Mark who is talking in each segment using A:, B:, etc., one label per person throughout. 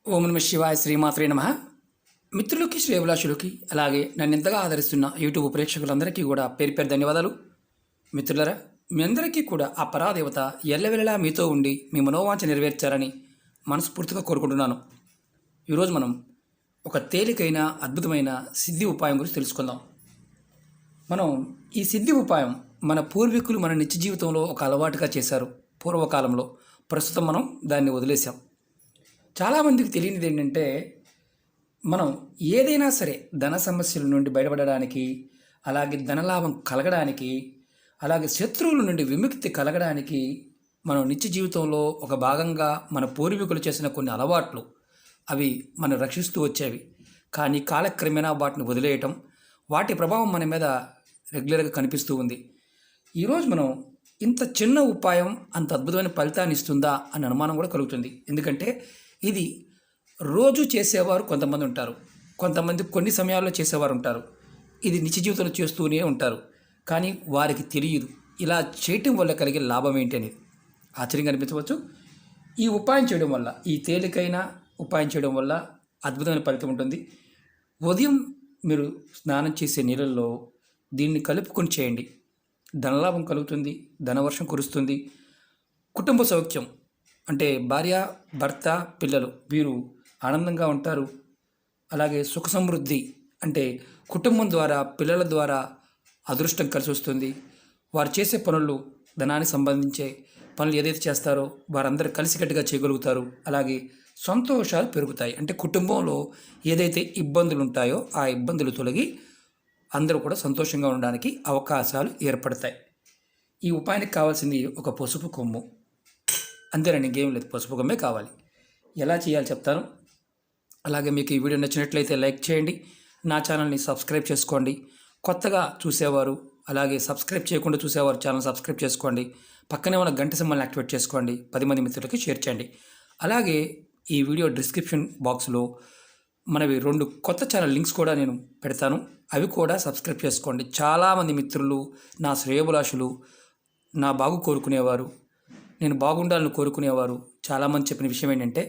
A: ఓం నమ శివాయ శ్రీమాత్రే నమ. మిత్రులకి శ్రేయభిలాషులకి అలాగే నన్ను ఎంతగా ఆదరిస్తున్న యూట్యూబ్ ప్రేక్షకులందరికీ కూడా పేరు పేరు ధన్యవాదాలు. మిత్రులరా, మీ అందరికీ కూడా ఆ పరాదేవత ఎల్లవెల్లలా మీతో ఉండి మీ మనోవాంఛ నెరవేర్చారని మనస్ఫూర్తిగా కోరుకుంటున్నాను. ఈరోజు మనం ఒక తేలికైన అద్భుతమైన సిద్ధి ఉపాయం గురించి తెలుసుకుందాం. మనం ఈ సిద్ధి ఉపాయం మన పూర్వీకులు మన నిత్య జీవితంలో ఒక అలవాటుగా చేశారు పూర్వకాలంలో. ప్రస్తుతం మనం దాన్ని వదిలేసాం. చాలామందికి తెలియనిది ఏంటంటే, మనం ఏదైనా సరే ధన సమస్యల నుండి బయటపడడానికి, అలాగే ధనలాభం కలగడానికి, అలాగే శత్రువుల నుండి విముక్తి కలగడానికి మనం నిత్య జీవితంలో ఒక భాగంగా మన పూర్వీకులు చేసిన కొన్ని అలవాట్లు అవి మనం రక్షిస్తూ వచ్చేవి. కానీ కాలక్రమేణా వాటిని వదిలేయటం, వాటి ప్రభావం మన మీద రెగ్యులర్గా కనిపిస్తూ ఉంది. ఈరోజు మనం ఇంత చిన్న ఉపాయం అంత అద్భుతమైన ఫలితాన్ని ఇస్తుందా అని అనుమానం కూడా కలుగుతుంది. ఎందుకంటే ఇది రోజు చేసేవారు కొంతమంది ఉంటారు, కొంతమంది కొన్ని సమయాల్లో చేసేవారు ఉంటారు, ఇది నిత్య జీవితంలో చేస్తూనే ఉంటారు. కానీ వారికి తెలియదు ఇలా చేయటం వల్ల కలిగే లాభం ఏంటి అనేది. ఆశ్చర్యంగా అనిపించవచ్చు. ఈ ఉపాయం చేయడం వల్ల, ఈ తేలికైన ఉపాయం చేయడం వల్ల అద్భుతమైన ఫలితం ఉంటుంది. ఉదయం మీరు స్నానం చేసే నీళ్ళల్లో దీన్ని కలుపుకొని చేయండి. ధనలాభం కలుగుతుంది, ధనవర్షం కురుస్తుంది, కుటుంబ సౌఖ్యం అంటే భార్య, భర్త, పిల్లలు వీరు ఆనందంగా ఉంటారు. అలాగే సుఖ సమృద్ధి అంటే కుటుంబం ద్వారా, పిల్లల ద్వారా అదృష్టం కలిసి వస్తుంది. వారు చేసే పనులు, ధనానికి సంబంధించే పనులు ఏదైతే చేస్తారో వారందరూ కలిసికట్టుగా చేయగలుగుతారు. అలాగే సంతోషాలు పెరుగుతాయి. అంటే కుటుంబంలో ఏదైతే ఇబ్బందులు ఉంటాయో ఆ ఇబ్బందులు తొలగి అందరూ కూడా సంతోషంగా ఉండడానికి అవకాశాలు ఏర్పడతాయి. ఈ ఉపాయానికి కావాల్సింది ఒక పసుపు కొమ్ము. అంతేనండి, ఇంకేం లేదు, పసుపు కొమ్మే కావాలి. ఎలా చేయాలి చెప్తాను. అలాగే మీకు ఈ వీడియో నచ్చినట్లయితే లైక్ చేయండి, నా ఛానల్ని సబ్స్క్రైబ్ చేసుకోండి. కొత్తగా చూసేవారు, అలాగే సబ్స్క్రైబ్ చేయకుండా చూసేవారు ఛానల్ సబ్స్క్రైబ్ చేసుకోండి. పక్కనే ఉన్న గంట సింబల్ని యాక్టివేట్ చేసుకోండి. 10 మంది మిత్రులకి షేర్ చేయండి. అలాగే ఈ వీడియో డిస్క్రిప్షన్ బాక్స్లో మనవి 2 కొత్త ఛానల్ లింక్స్ కూడా నేను పెడతాను, అవి కూడా సబ్స్క్రైబ్ చేసుకోండి. చాలామంది మిత్రులు, నా శ్రేయోభిలాషులు, నా బాగు కోరుకునేవారు, నేను బాగుండాలని కోరుకునేవారు చాలామంది చెప్పిన విషయం ఏంటంటే,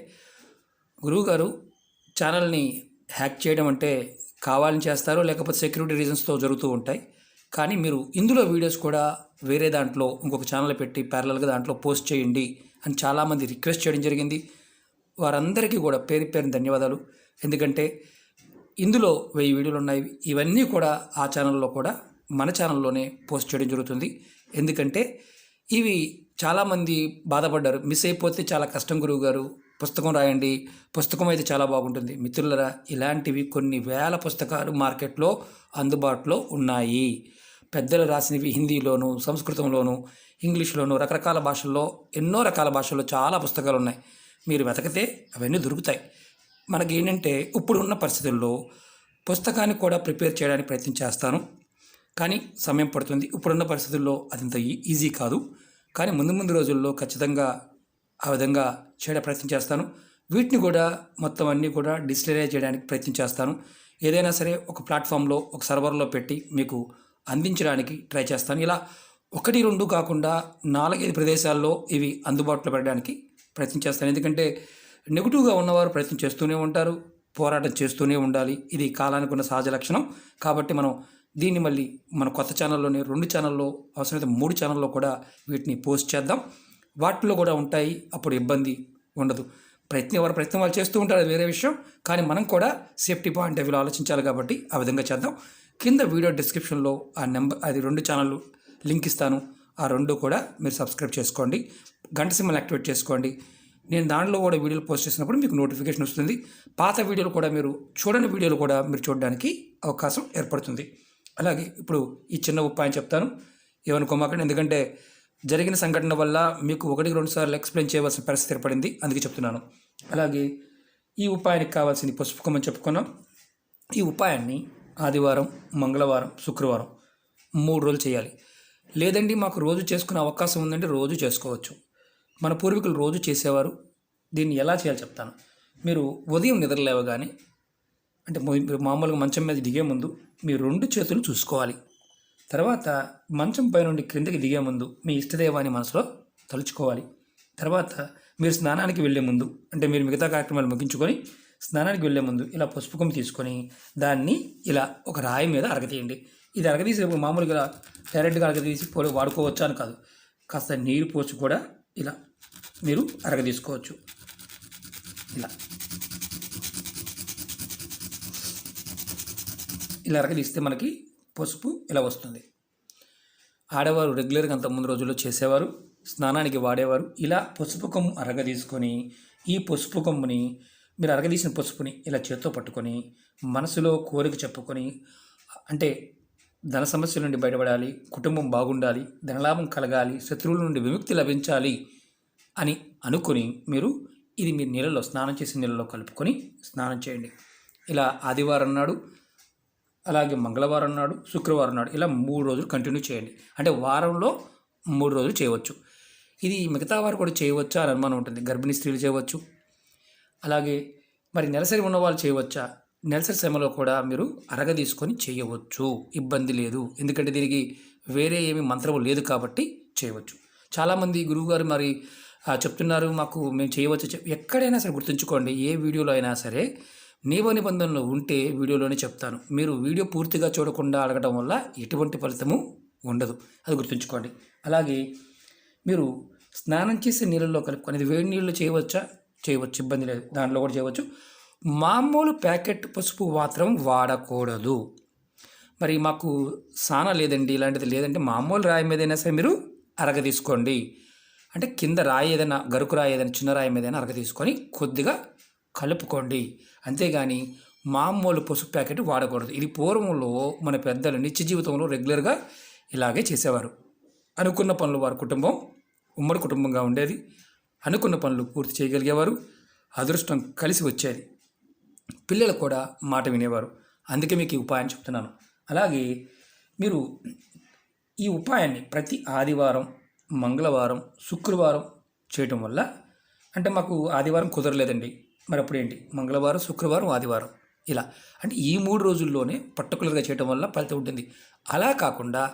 A: గురువుగారు ఛానల్ని హ్యాక్ చేయడం అంటే కావాలని చేస్తారు, లేకపోతే సెక్యూరిటీ రీజన్స్తో జరుగుతూ ఉంటాయి. కానీ మీరు ఇందులో వీడియోస్ కూడా వేరే దాంట్లో ఇంకొక ఛానల్ పెట్టి ప్యారలల్గా దాంట్లో పోస్ట్ చేయండి అని చాలామంది రిక్వెస్ట్ చేయడం జరిగింది. వారందరికీ కూడా పేరు పేరున ధన్యవాదాలు. ఎందుకంటే ఇందులో 1000 వీడియోలు ఉన్నాయి. ఇవన్నీ కూడా ఆ ఛానల్లో కూడా మన ఛానల్లోనే పోస్ట్ చేయడం జరుగుతుంది. ఎందుకంటే ఇవి చాలామంది బాధపడ్డారు, మిస్ అయిపోతే చాలా కష్టం గురువుగారు, పుస్తకం రాయండి, పుస్తకం అయితే చాలా బాగుంటుంది. మిత్రులరా, ఇలాంటివి కొన్ని వేల పుస్తకాలు మార్కెట్లో అందుబాటులో ఉన్నాయి. పెద్దలు రాసినవి హిందీలోను, సంస్కృతంలోను, ఇంగ్లీష్లోను, రకరకాల భాషల్లో, ఎన్నో రకాల భాషల్లో చాలా పుస్తకాలు ఉన్నాయి. మీరు వెతకితే అవన్నీ దొరుకుతాయి. మనకి ఏంటంటే ఇప్పుడున్న పరిస్థితుల్లో పుస్తకాన్ని కూడా ప్రిపేర్ చేయడానికి ప్రయత్నం చేస్తాను, కానీ సమయం పడుతుంది. ఇప్పుడున్న పరిస్థితుల్లో అదంత ఈజీ కాదు. కానీ ముందు ముందు రోజుల్లో ఖచ్చితంగా ఆ విధంగా చేయడానికి ప్రయత్నం చేస్తాను. వీటిని కూడా మొత్తం అన్నీ కూడా డిజిటలైజ్ చేయడానికి ప్రయత్నం చేస్తాను. ఏదైనా సరే ఒక ప్లాట్ఫామ్లో, ఒక సర్వర్లో పెట్టి మీకు అందించడానికి ట్రై చేస్తాను. ఇలా 1, 2 కాకుండా 4, 5 ప్రదేశాల్లో ఇవి అందుబాటులో పెట్టడానికి ప్రయత్నం చేస్తాను. ఎందుకంటే నెగిటివ్గా ఉన్నవారు ప్రయత్నం చేస్తూనే ఉంటారు, పోరాటం చేస్తూనే ఉండాలి. ఇది కాలానికి ఉన్న సహజ లక్షణం. కాబట్టి మనం దీన్ని మళ్ళీ మన కొత్త ఛానల్లోనే 2 ఛానల్లో, అవసరమైతే 3 ఛానల్లో కూడా వీటిని పోస్ట్ చేద్దాం. వాటిలో కూడా ఉంటాయి, అప్పుడు ఇబ్బంది ఉండదు. ఎవరు ప్రయత్నం వాళ్ళు చేస్తూ ఉంటారు, అది వేరే విషయం. కానీ మనం కూడా సేఫ్టీ పాయింట్ ఆఫ్ వ్యూలో ఆలోచించాలి కాబట్టి ఆ విధంగా చేద్దాం. కింద వీడియో డిస్క్రిప్షన్లో ఆ నెంబర్, అది 2 ఛానళ్ళు లింక్ ఇస్తాను. ఆ 2 కూడా మీరు సబ్స్క్రైబ్ చేసుకోండి, గంట సింబల్ యాక్టివేట్ చేసుకోండి. నేను దాంట్లో కూడా వీడియోలు పోస్ట్ చేసినప్పుడు మీకు నోటిఫికేషన్ వస్తుంది. పాత వీడియోలు కూడా, మీరు చూడని వీడియోలు కూడా మీరు చూడడానికి అవకాశం ఏర్పడుతుంది. అలాగే ఇప్పుడు ఈ చిన్న ఉపాయం చెప్తాను, ఏమనుకోమాకండి. ఎందుకంటే జరిగిన సంఘటన వల్ల మీకు 1-2 సార్లు ఎక్స్ప్లెయిన్ చేయవలసిన పరిస్థితి ఏర్పడింది, అందుకే చెప్తున్నాను. అలాగే ఈ ఉపాయానికి కావాల్సింది పసుపు కొమ్మని చెప్పుకున్నాం. ఈ ఉపాయాన్ని ఆదివారం, మంగళవారం, శుక్రవారం 3 రోజులు చేయాలి. లేదండి మాకు రోజు చేసుకునే అవకాశం ఉందంటే రోజు చేసుకోవచ్చు. మన పూర్వీకులు రోజు చేసేవారు. దీన్ని ఎలా చేయాలో చెప్తాను. మీరు ఉదయం నిద్రలేవగానే, అంటే మామూలుగా మంచం మీద దిగే ముందు మీ 2 చేతులు చూసుకోవాలి. తర్వాత మంచం పై నుండి క్రిందకి దిగే ముందు మీ ఇష్టదైవాన్ని మనసులో తలుచుకోవాలి. తర్వాత మీరు స్నానానికి వెళ్ళే ముందు అంటే మీరు మిగతా కార్యక్రమాలు ముగించుకొని స్నానానికి వెళ్ళే ముందు ఇలా పసుపు కొమ్ము తీసుకొని దాన్ని ఇలా ఒక రాయి మీద అరగతీయండి. ఇది అరగదీసేటప్పుడు మామూలుగా డైరెక్ట్గా అరగదీసి వాడుకోవచ్చా అని కాదు, కాస్త నీరు పోసి కూడా ఇలా మీరు అరగదీసుకోవచ్చు. ఇలా ఇలా అరగదీస్తే మనకి పసుపు ఇలా వస్తుంది. ఆడవారు రెగ్యులర్గా అంత ముందు రోజుల్లో చేసేవారు, స్నానానికి వాడేవారు. ఇలా పసుపు కొమ్ము అరగదీసుకొని ఈ పసుపు కొమ్ముని మీరు అరగదీసిన పసుపుని ఇలా చేత్తో పట్టుకొని మనసులో కోరిక చెప్పుకొని, అంటే ధన సమస్యల నుండి బయటపడాలి, కుటుంబం బాగుండాలి, ధనలాభం కలగాలి, శత్రువుల నుండి విముక్తి లభించాలి అని అనుకొని మీరు నీళ్ళలో స్నానం చేసిన నీళ్ళలో కలుపుకొని స్నానం చేయండి. ఇలా ఆదివారం నాడు, అలాగే మంగళవారం నాడు, శుక్రవారం నాడు ఇలా 3 రోజులు కంటిన్యూ చేయండి. అంటే వారంలో 3 రోజులు చేయవచ్చు. ఇది మిగతా వారు కూడా చేయవచ్చా అని అనుమానం ఉంటుంది. గర్భిణీ స్త్రీలు చేయవచ్చు, అలాగే మరి నెలసరి ఉన్న వాళ్ళు చేయవచ్చా? నెలసరి సమయంలో కూడా మీరు అరగదీసుకొని చేయవచ్చు, ఇబ్బంది లేదు. ఎందుకంటే దీనికి వేరే ఏమి మంత్రం లేదు కాబట్టి చేయవచ్చు. చాలామంది గురువుగారు మరి చెప్తున్నారు మాకు మేము చేయవచ్చు. ఎక్కడైనా సరే గుర్తుంచుకోండి, ఏ వీడియోలో అయినా సరే నియమ నిబంధనలు ఉంటే వీడియోలోనే చెప్తాను. మీరు వీడియో పూర్తిగా చూడకుండా అడగడం వల్ల ఎటువంటి ఫలితము ఉండదు, అది గుర్తుంచుకోండి. అలాగే మీరు స్నానం చేసే నీళ్ళల్లో కలుపుకొని, ఇది వేడి నీళ్ళు చేయవచ్చా? చేయవచ్చు, ఇబ్బంది లేదు, దాంట్లో కూడా చేయవచ్చు. మామూలు ప్యాకెట్ పసుపు మాత్రం వాడకూడదు. మరి మాకు సానా లేదండి, ఇలాంటిది లేదంటే మామూలు రాయి మీదైనా సరే మీరు అరగదీసుకోండి. అంటే కింద రాయి ఏదైనా, గరుకు రాయి ఏదైనా, చిన్న రాయి మీదైనా అరగదీసుకొని కొద్దిగా కలుపుకోండి. అంతేగాని మామూలు పసుపు ప్యాకెట్ వాడకూడదు. ఇది పూర్వంలో మన పెద్దలు నిత్య జీవితంలో రెగ్యులర్గా ఇలాగే చేసేవారు. అనుకున్న పనులు వారి కుటుంబం ఉమ్మడి కుటుంబంగా ఉండేది. అనుకున్న పనులు పూర్తి చేయగలిగేవారు, అదృష్టం కలిసి వచ్చేది, పిల్లలు కూడా మాట వినేవారు. అందుకే మీకు ఈ ఉపాయం చెప్తున్నాను. అలాగే మీరు ఈ ఉపాయాన్ని ప్రతి ఆదివారం, మంగళవారం, శుక్రవారం చేయటం వల్ల, అంటే మాకు ఆదివారం కుదరలేదండి, మరి అప్పుడేంటి మంగళవారం, శుక్రవారం, ఆదివారం ఇలా, అంటే ఈ 3 రోజుల్లోనే పర్టికులర్గా చేయటం వల్ల ఫలితం ఉంటుంది. అలా కాకుండా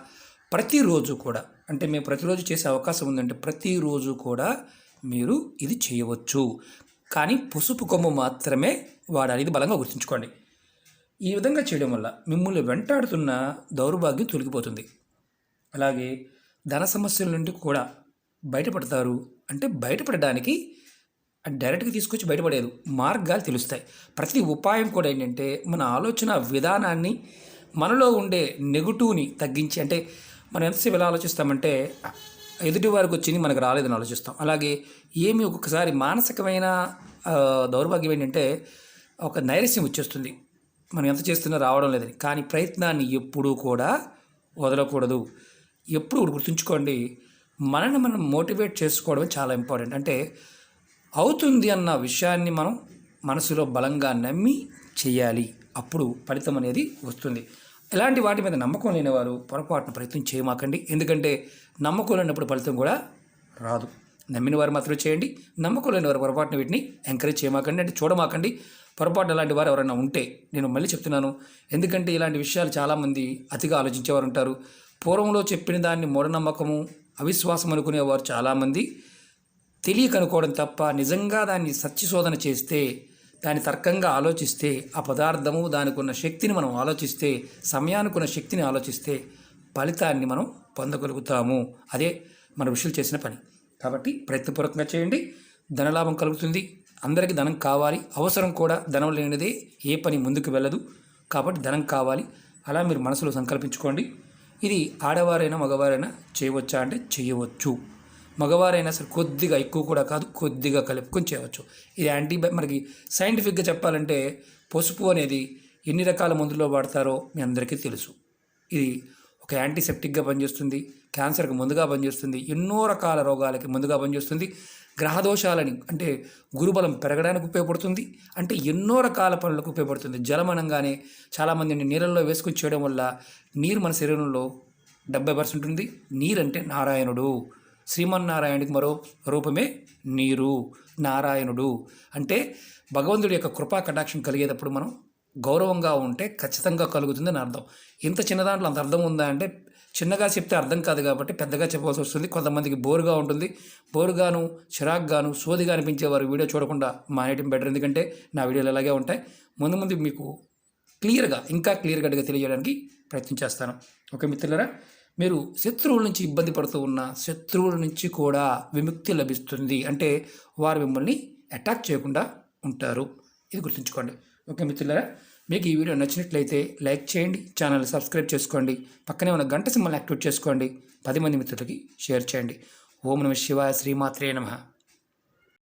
A: ప్రతిరోజు కూడా, అంటే మేము ప్రతిరోజు చేసే అవకాశం ఉందంటే ప్రతిరోజు కూడా మీరు ఇది చేయవచ్చు. కానీ పసుపు కొమ్ము మాత్రమే వాడాలి, ఇది బలంగా గుర్తుంచుకోండి. ఈ విధంగా చేయడం వల్ల మిమ్మల్ని వెంటాడుతున్న దౌర్భాగ్యం తొలగిపోతుంది. అలాగే ధన సమస్యల నుండి కూడా బయటపడతారు. అంటే బయటపడడానికి డైరెక్ట్గా తీసుకొచ్చి బయటపడేది, మార్గాలు తెలుస్తాయి. ప్రతి ఉపాయం కూడా ఏంటంటే మన ఆలోచన విధానాన్ని, మనలో ఉండే నెగటివ్ని తగ్గించి, అంటే మనం ఎంతసేపు ఎలా ఆలోచిస్తామంటే ఎదుటి వారికి వచ్చింది మనకు రాలేదని ఆలోచిస్తాం. అలాగే ఏమి ఒక్కొక్కసారి మానసికమైన దౌర్భాగ్యం ఏంటంటే ఒక నైరస్యం వచ్చేస్తుంది, మనం ఎంత చేస్తున్నా రావడం లేదని. కానీ ప్రయత్నాన్ని ఎప్పుడూ కూడా వదలకూడదు. ఎప్పుడు గుర్తుంచుకోండి, మనల్ని మనం మోటివేట్ చేసుకోవడం చాలా ఇంపార్టెంట్. అంటే అవుతుంది అన్న విషయాన్ని మనం మనసులో బలంగా నమ్మి చేయాలి, అప్పుడు ఫలితం అనేది వస్తుంది. ఇలాంటి వాటి మీద నమ్మకం లేనివారు పొరపాటున ప్రయత్నం చేయమాకండి. ఎందుకంటే నమ్మకం లేనప్పుడు ఫలితం కూడా రాదు. నమ్మిన వారు మాత్రమే చేయండి, నమ్మకం లేని వారు పొరపాటున వీటిని ఎంకరేజ్ చేయమాకండి, అంటే చూడమాకండి. పొరపాటు అలాంటి వారు ఎవరైనా ఉంటే నేను మళ్ళీ చెప్తున్నాను, ఎందుకంటే ఇలాంటి విషయాలు చాలామంది అతిగా ఆలోచించేవారు ఉంటారు. పూర్వంలో చెప్పిన దాన్ని మూఢనమ్మకము, అవిశ్వాసం అనుకునేవారు చాలామంది తెలియక అనుకోవడం తప్ప, నిజంగా దాన్ని సత్యశోధన చేస్తే, దాన్ని తర్కంగా ఆలోచిస్తే, ఆ పదార్థము దానికి ఉన్న శక్తిని మనం ఆలోచిస్తే, సమయానికి ఉన్న శక్తిని ఆలోచిస్తే ఫలితాన్ని మనం పొందగలుగుతాము. అదే మన ఋషులు చేసిన పని. కాబట్టి ప్రయత్నపూర్వకంగా చేయండి, ధనలాభం కలుగుతుంది. అందరికీ ధనం కావాలి, అవసరం కూడా. ధనం లేనిదే ఏ పని ముందుకు వెళ్ళదు. కాబట్టి ధనం కావాలి, అలా మీరు మనసులో సంకల్పించుకోండి. ఇది ఆడవారైనా మగవారైనా చేయవచ్చా అంటే చేయవచ్చు. మగవారైనా సరే కొద్దిగా, ఎక్కువ కూడా కాదు, కొద్దిగా కలుపుకొని చేయవచ్చు. ఇది మనకి సైంటిఫిక్గా చెప్పాలంటే పసుపు అనేది ఎన్ని రకాల మందుల్లో వాడతారో మీ అందరికీ తెలుసు. ఇది ఒక యాంటీసెప్టిక్గా పనిచేస్తుంది, క్యాన్సర్కి ముందుగా పనిచేస్తుంది, ఎన్నో రకాల రోగాలకి ముందుగా పనిచేస్తుంది, గ్రహదోషాలని అంటే గురుబలం పెరగడానికి ఉపయోగపడుతుంది, అంటే ఎన్నో రకాల పనులకు ఉపయోగపడుతుంది. జలం అనగానే చాలామంది నీళ్ళల్లో వేసుకొని చేయడం వల్ల, నీరు మన శరీరంలో 70% ఉంది. నీరంటే నారాయణుడు, శ్రీమన్నారాయణుడికి మరో రూపమే నీరు, నారాయణుడు. అంటే భగవంతుడి యొక్క కృపా కటాక్షం కలిగేటప్పుడు మనం గౌరవంగా ఉంటే ఖచ్చితంగా కలుగుతుందని అర్థం. ఇంత చిన్న దాంట్లో అంత అర్థం ఉందా అంటే చిన్నగా చెప్తే అర్థం కాదు కాబట్టి పెద్దగా చెప్పవలసి వస్తుంది. కొంతమందికి బోరుగా ఉంటుంది. బోరుగాను, చిరాకుగాను, సోదిగా అనిపించేవారు వీడియో చూడకుండా మానేయడం బెటర్. ఎందుకంటే నా వీడియోలు అలాగే ఉంటాయి. ముందు ముందు మీకు ఇంకా క్లియర్ కట్గా తెలియజేయడానికి ప్రయత్నం చేస్తాను. ఓకే మిత్రులారా, మీరు శత్రువుల నుంచి ఇబ్బంది పడుతూ ఉన్న శత్రువుల నుంచి కూడా విముక్తి లభిస్తుంది. అంటే వారు మిమ్మల్ని అటాక్ చేయకుండా ఉంటారు. ఇది గుర్తుంచుకోండి. ఓకే మిత్రులారా, మీకు ఈ వీడియో నచ్చినట్లయితే లైక్ చేయండి, ఛానల్ సబ్స్క్రైబ్ చేసుకోండి, పక్కనే ఉన్న గంట సింబల్ యాక్టివేట్ చేసుకోండి, 10 మంది మిత్రులకి షేర్ చేయండి. ఓం నమః శివాయ, శ్రీమాత్రే నమః.